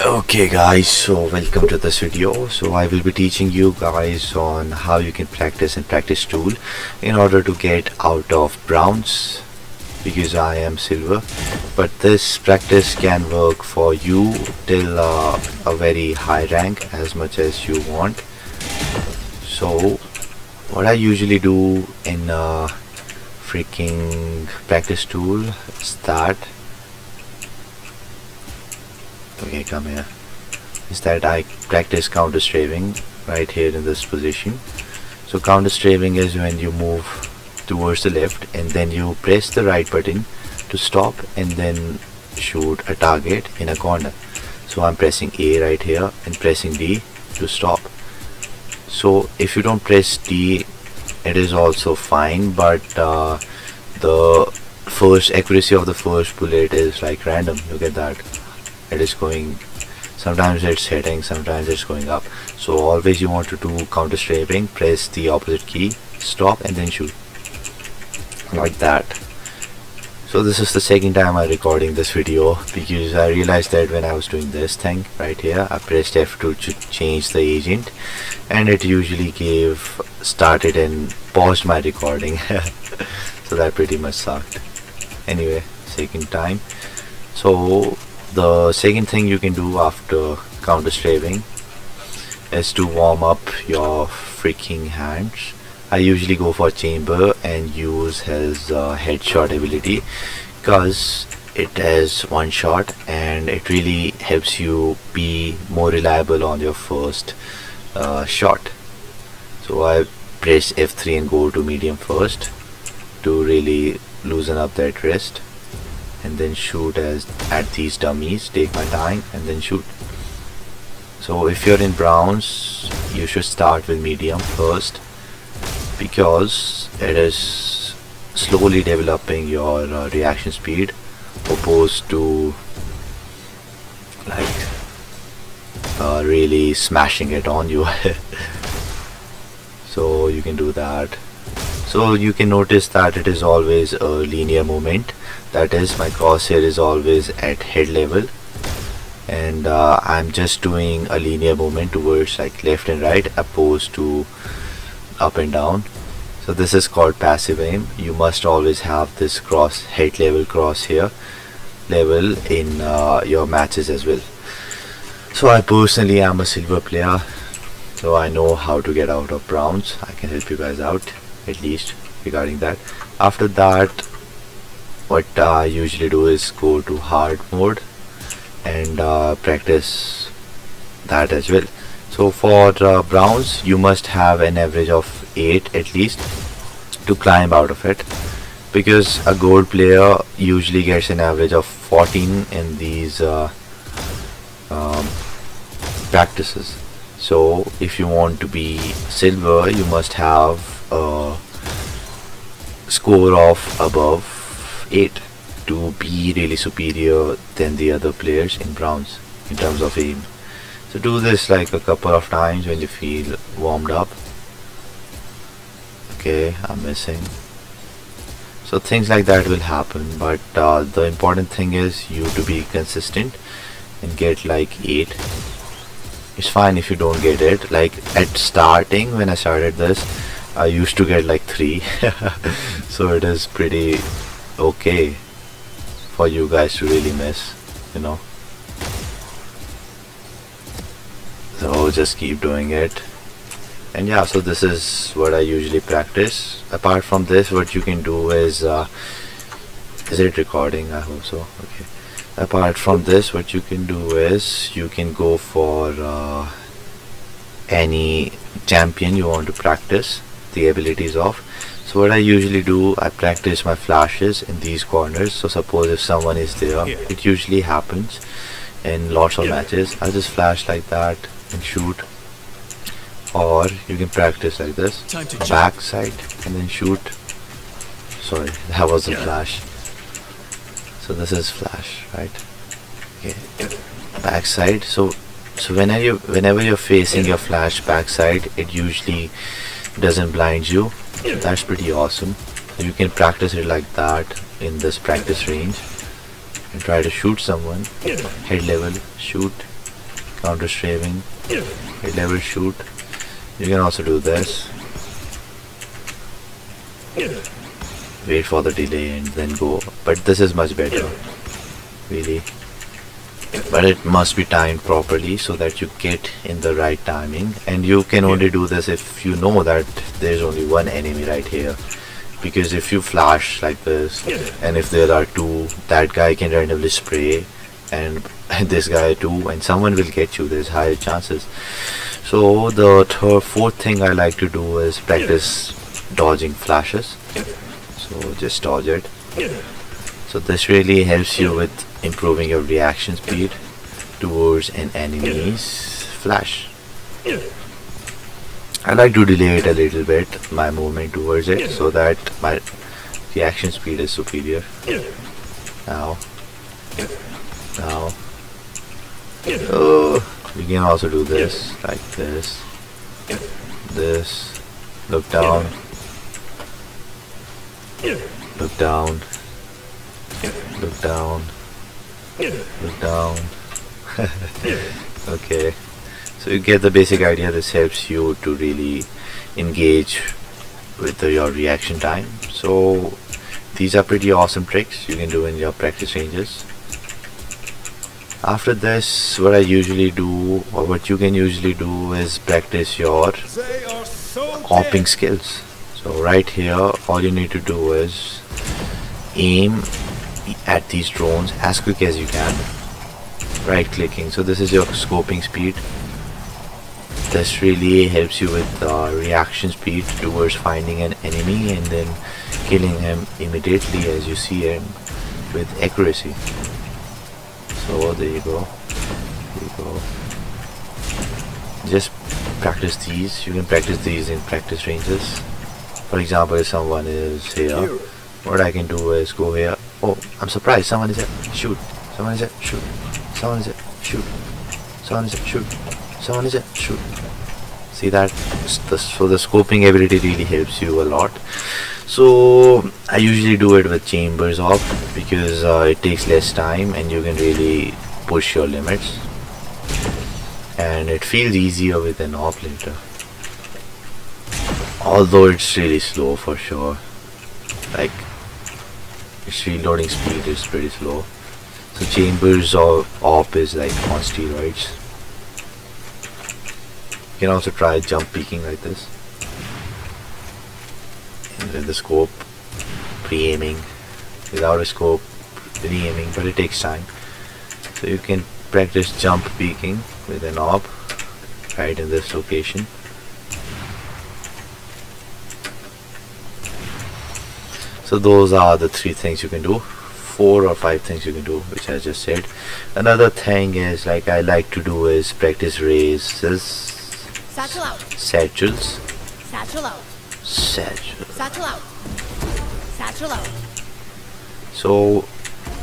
Okay guys, so welcome to this video. So I will be teaching you guys on how you can practice in practice tool in order to get out of browns, because I am silver, but this practice can work for you till a very high rank, as much as you want. So what I usually do in freaking practice tool is that, okay, come here, is that I practice counter strafing right here in this position. So counter strafing is when you move towards the left and then you press the right button to stop and then shoot a target in a corner. So I'm pressing A right here and pressing D to stop. So if you don't press D, it is also fine, but the first accuracy of the first bullet is like random. Look at that, it is going, sometimes it's hitting, sometimes it's going up. So always you want to do counter strafing, press the opposite key, stop and then shoot like that. So this is the second time I'm recording this video, because I realized that when I was doing this thing right here, I pressed F2 to change the agent and it usually started and paused my recording. So that pretty much sucked. Anyway, second time. So the second thing you can do after counter strafing is to warm up your freaking hands. I usually go for chamber and use his headshot ability, because it has one shot and it really helps you be more reliable on your first shot. So I press F3 and go to medium first to really loosen up that wrist, and then shoot at these dummies, take my time and then shoot. So if you're in browns, you should start with medium first, because it is slowly developing your reaction speed, opposed to like really smashing it on you. So you can do that. So you can notice that it is always a linear movement, that is my crosshair is always at head level, and I'm just doing a linear movement towards like left and right, opposed to up and down. So this is called passive aim. You must always have this head level crosshair level in your matches as well. So I personally am a silver player, so I know how to get out of browns. I can help you guys out at least regarding that. After that, what I usually do is go to hard mode and practice that as well. So for browns, you must have an average of 8 at least to climb out of it, because a gold player usually gets an average of 14 in these practices. So if you want to be silver, you must have a score of above 8 to be really superior than the other players in browns in terms of aim. So do this like a couple of times when you feel warmed up. Okay, I'm missing. So things like that will happen, but the important thing is you to be consistent and get like 8. It's fine if you don't get it. Like at starting, when I started this, I used to get like 3. So it is pretty okay for you guys to really miss, you know. So just keep doing it. And yeah, so this is what I usually practice. Apart from this, what you can do is it recording? I hope so. Okay. Apart from this, what you can do is you can go for any champion you want to practice the abilities of. So what I usually do, I practice my flashes in these corners. So suppose if someone is there, it usually happens in lots of matches. I'll just flash like that and shoot. Or you can practice like this, back side and then shoot. Sorry, that was a flash. So this is flash, right? Okay, back side. So whenever you're facing your flash backside, it usually doesn't blind you. That's pretty awesome. You can practice it like that in this practice range and try to shoot someone, head level, shoot, counter strafing, high level shoot. You can also do this. Wait for the delay and then go. But this is much better, really. But it must be timed properly so that you get in the right timing. And you can only do this if you know that there's only one enemy right here. Because if you flash like this, and if there are two, that guy can randomly spray, and this guy too, and someone will get you. There's higher chances. So the fourth thing I like to do is practice dodging flashes. So just dodge it. So this really helps you with improving your reaction speed towards an enemy's flash. I like to delay it a little bit, my movement towards it, so that my reaction speed is superior. Now. Oh, you can also do this, like this. This. Look down. Look down. Look down. Look down. Okay. So you get the basic idea. This helps you to really engage with your reaction time. So these are pretty awesome tricks you can do in your practice ranges. After this, what I usually do, or what you can usually do, is practice your awping skills. So right here, all you need to do is aim at these drones as quick as you can, right clicking. So this is your scoping speed. This really helps you with reaction speed towards finding an enemy and then killing him immediately as you see him with accuracy. So there you go. There you go. Just practice these. You can practice these in practice ranges. For example, if someone is here, what I can do is go here. Oh, I'm surprised. Someone is here. Shoot. Someone is here. Shoot. Someone is here. Shoot. Someone is here. Shoot. Someone is here. Shoot. See that? So the scoping ability really helps you a lot. So I usually do it with chambers off because it takes less time and you can really push your limits, and it feels easier with an op later, although it's really slow for sure. Like, its reloading speed is pretty slow. So chambers or op is like on steroids. You can also try jump peeking like this, and then the scope, pre-aiming, without a scope, re-aiming, but it takes time. So you can practice jump peeking with an op right in this location. So those are the 3 things you can do. 4 or 5 things you can do, which I just said. Another thing is, like I like to do, is practice raises. Satchel out. Satchels. Satchel out. Satchel. Satchel out. Satchel out. So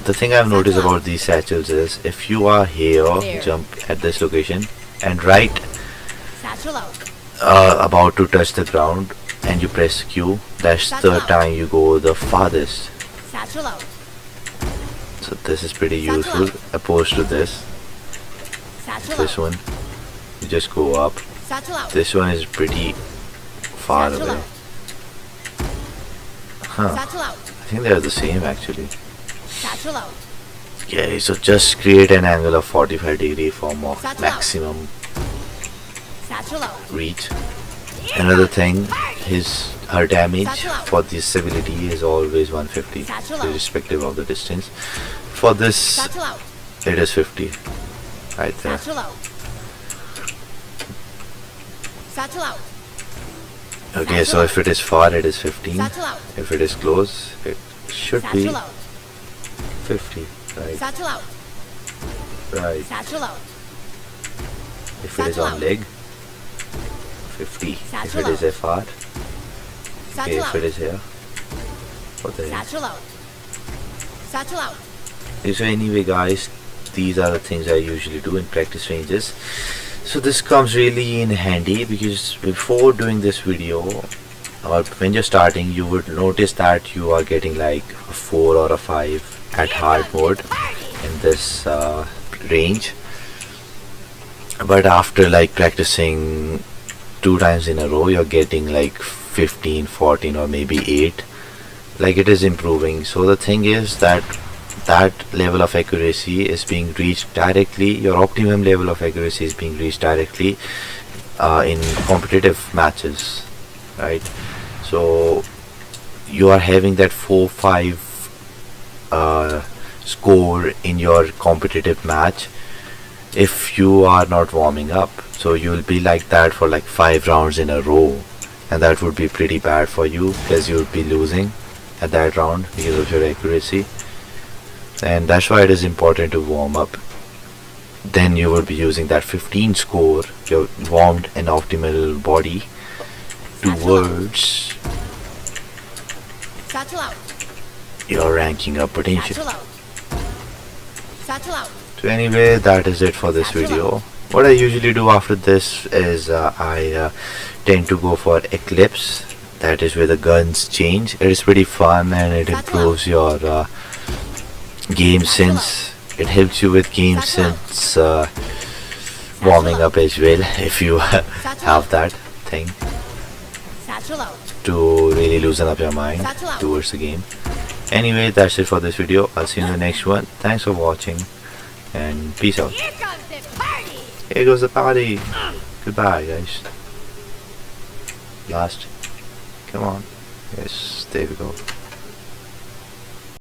the thing I've noticed about these satchels is, if you are here, There. jump at this location, and right Satchel out. about to touch the ground, and you press Q, that's the time you go the farthest. Satchel out. So this is pretty useful opposed to this. Satchel This out. one, you just go up. Satchel out. This one is pretty far Satchel away. out. Huh. Satchel out. I think they're the same actually. Satchel out. Okay, so just create an angle of 45 degree for more Satchel out. maximum Satchel out. reach. Another thing, her damage Satchel out. for this ability is always 150, Satchel out. irrespective of the distance. For this, Satchel out. it is 50, right there. Satchel out. Satchel out. Okay, so Satchel if it is far, it is 15. Satchel out. If it is close, it should be Satchel out. 50, right? Satchel out. Right. Satchel out. If it is Satchel on out. leg, 50. If Satchel it is out. FR, okay, Satchel if it out. is here, what the heck? Satchel out. Satchel out. So anyway guys, these are the things I usually do in practice ranges. So this comes really in handy because before doing this video, or when you're starting, you would notice that you are getting like a 4 or a 5 at hard mode in this range. but after like practicing 2 times in a row, you're getting like 15, 14, or maybe 8. Like it is improving. So the thing is that that level of accuracy is being reached directly. Your optimum level of accuracy is being reached directly in competitive matches, right? So you are having that 4-5 score in your competitive match if you are not warming up. So you will be like that for like 5 rounds in a row, and that would be pretty bad for you because you would be losing at that round because of your accuracy. And that's why it is important to warm up. Then you would be using that 15 score, your warmed and optimal body, towards Satchel out. your ranking up potential. Satchel out. Satchel out. So anyway, that is it for this video. What I usually do after this is I tend to go for Eclipse. That is where the guns change. It is pretty fun and it improves your game sense. It helps you with game sense warming up as well if you have that thing Satchel out. to really loosen up your mind Satchel out. towards the game. Anyway, that's it for this video. I'll see you in the next one. Thanks for watching and peace out. Here comes the party. Here goes the party. Goodbye, guys. Last. Come on. Yes, there we go.